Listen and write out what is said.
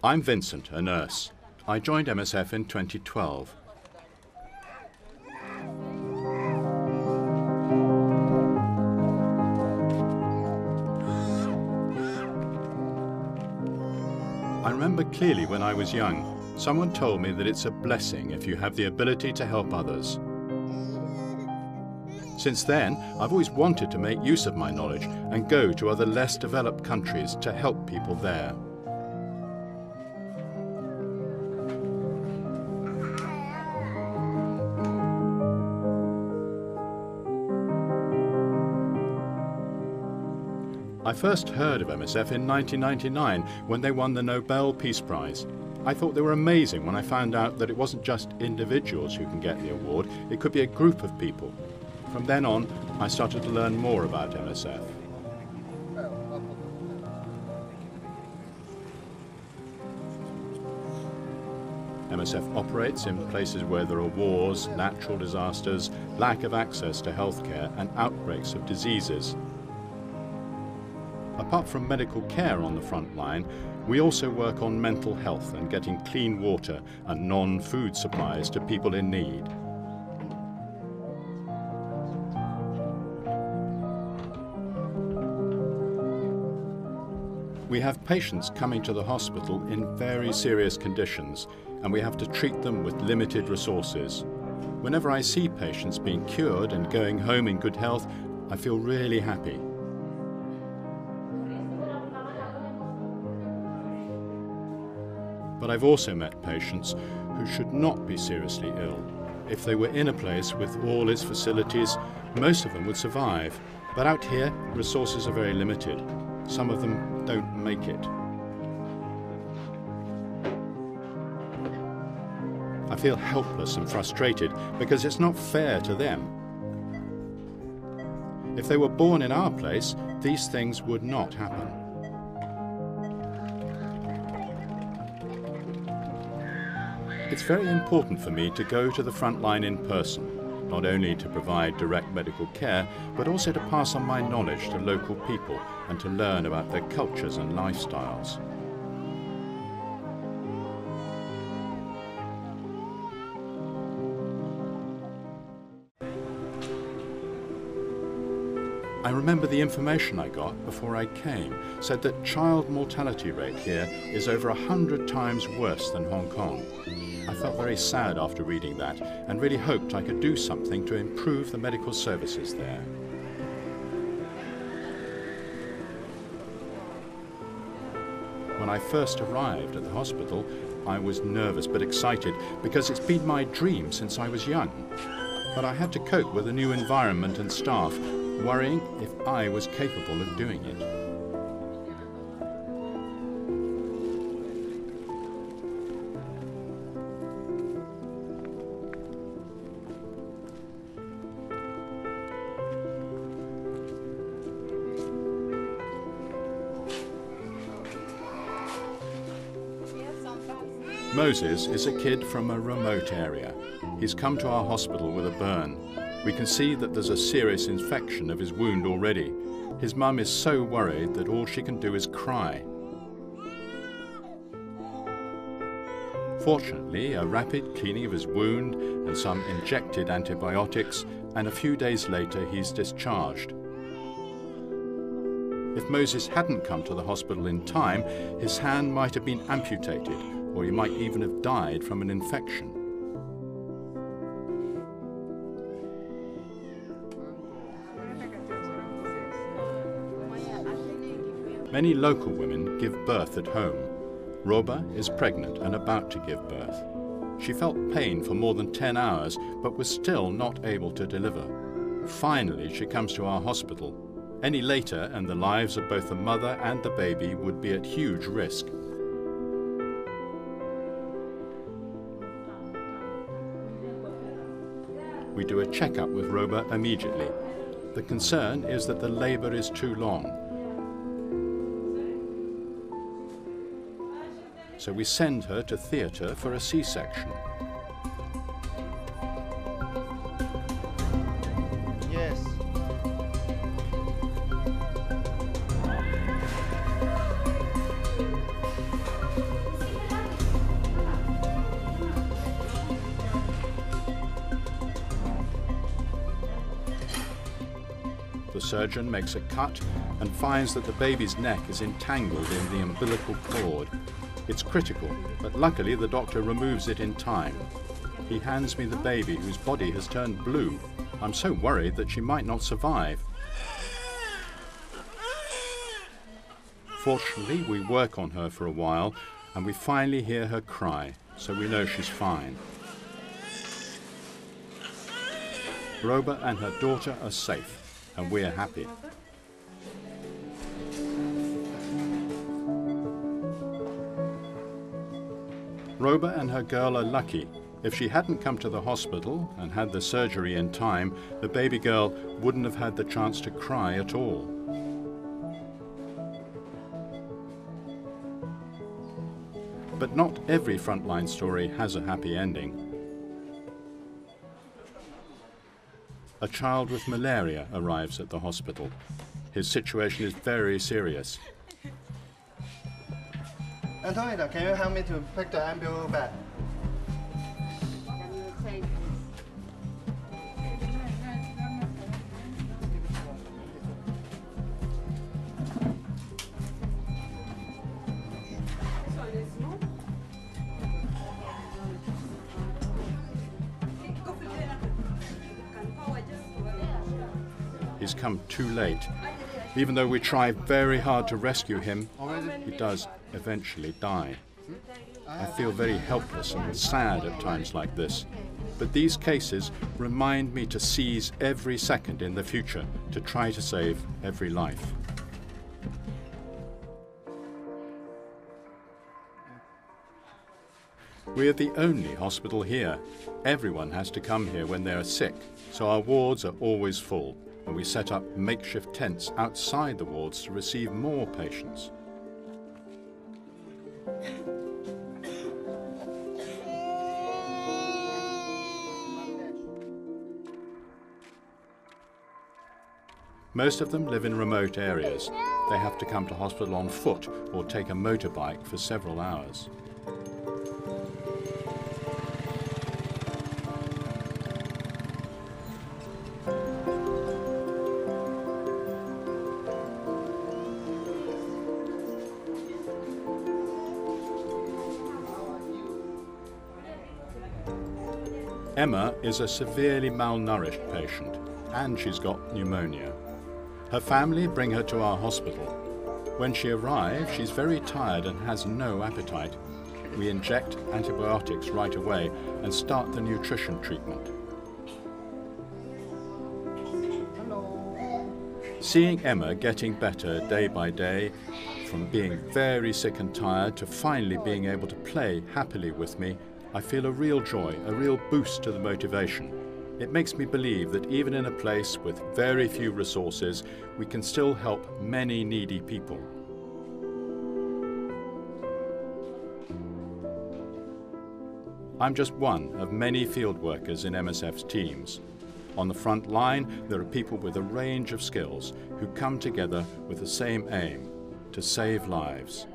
I'm Vincent, a nurse. I joined MSF in 2012. I remember clearly when I was young, someone told me that it's a blessing if you have the ability to help others. Since then, I've always wanted to make use of my knowledge and go to other less developed countries to help people there. I first heard of MSF in 1999 when they won the Nobel Peace Prize. I thought they were amazing when I found out that it wasn't just individuals who can get the award, it could be a group of people. From then on, I started to learn more about MSF. MSF operates in places where there are wars, natural disasters, lack of access to healthcare and outbreaks of diseases. Apart from medical care on the front line, we also work on mental health and getting clean water and non-food supplies to people in need. We have patients coming to the hospital in very serious conditions, and we have to treat them with limited resources. Whenever I see patients being cured and going home in good health, I feel really happy. But I've also met patients who should not be seriously ill. If they were in a place with all its facilities, most of them would survive. But out here, resources are very limited. Some of them don't make it. I feel helpless and frustrated because it's not fair to them. If they were born in our place, these things would not happen. It's very important for me to go to the front line in person, not only to provide direct medical care, but also to pass on my knowledge to local people and to learn about their cultures and lifestyles. I remember the information I got before I came said that child mortality rate here is over 100 times worse than Hong Kong. I felt very sad after reading that and really hoped I could do something to improve the medical services there. When I first arrived at the hospital, I was nervous but excited because it's been my dream since I was young. But I had to cope with a new environment and staff, worrying if I was capable of doing it. Moses is a kid from a remote area. He's come to our hospital with a burn. We can see that there's a serious infection of his wound already. His mum is so worried that all she can do is cry. Fortunately, a rapid cleaning of his wound and some injected antibiotics, and a few days later he's discharged. If Moses hadn't come to the hospital in time, his hand might have been amputated, or he might even have died from an infection. Many local women give birth at home. Roba is pregnant and about to give birth. She felt pain for more than 10 hours, but was still not able to deliver. Finally, she comes to our hospital. Any later, and the lives of both the mother and the baby would be at huge risk. We do a checkup with Roba immediately. The concern is that the labour is too long. So we send her to theatre for a C-section. Yes. The surgeon makes a cut and finds that the baby's neck is entangled in the umbilical cord. It's critical, but luckily the doctor removes it in time. He hands me the baby, whose body has turned blue. I'm so worried that she might not survive. Fortunately, we work on her for a while, and we finally hear her cry, so we know she's fine. Roba and her daughter are safe, and we're happy. Roba and her girl are lucky. If she hadn't come to the hospital and had the surgery in time, the baby girl wouldn't have had the chance to cry at all. But not every frontline story has a happy ending. A child with malaria arrives at the hospital. His situation is very serious. Antonita, can you help me to pick the ambulance bag? He's come too late. Even though we try very hard to rescue him, he does eventually die. I feel very helpless and sad at times like this. But these cases remind me to seize every second in the future to try to save every life. We are the only hospital here. Everyone has to come here when they are sick, so our wards are always full, and we set up makeshift tents outside the wards to receive more patients. Most of them live in remote areas. They have to come to hospital on foot or take a motorbike for several hours. Emma is a severely malnourished patient, and she's got pneumonia. Her family bring her to our hospital. When she arrives, she's very tired and has no appetite. We inject antibiotics right away and start the nutrition treatment. Seeing Emma getting better day by day, from being very sick and tired to finally being able to play happily with me, I feel a real joy, a real boost to the motivation. It makes me believe that even in a place with very few resources, we can still help many needy people. I'm just one of many field workers in MSF's teams. On the front line, there are people with a range of skills who come together with the same aim: to save lives.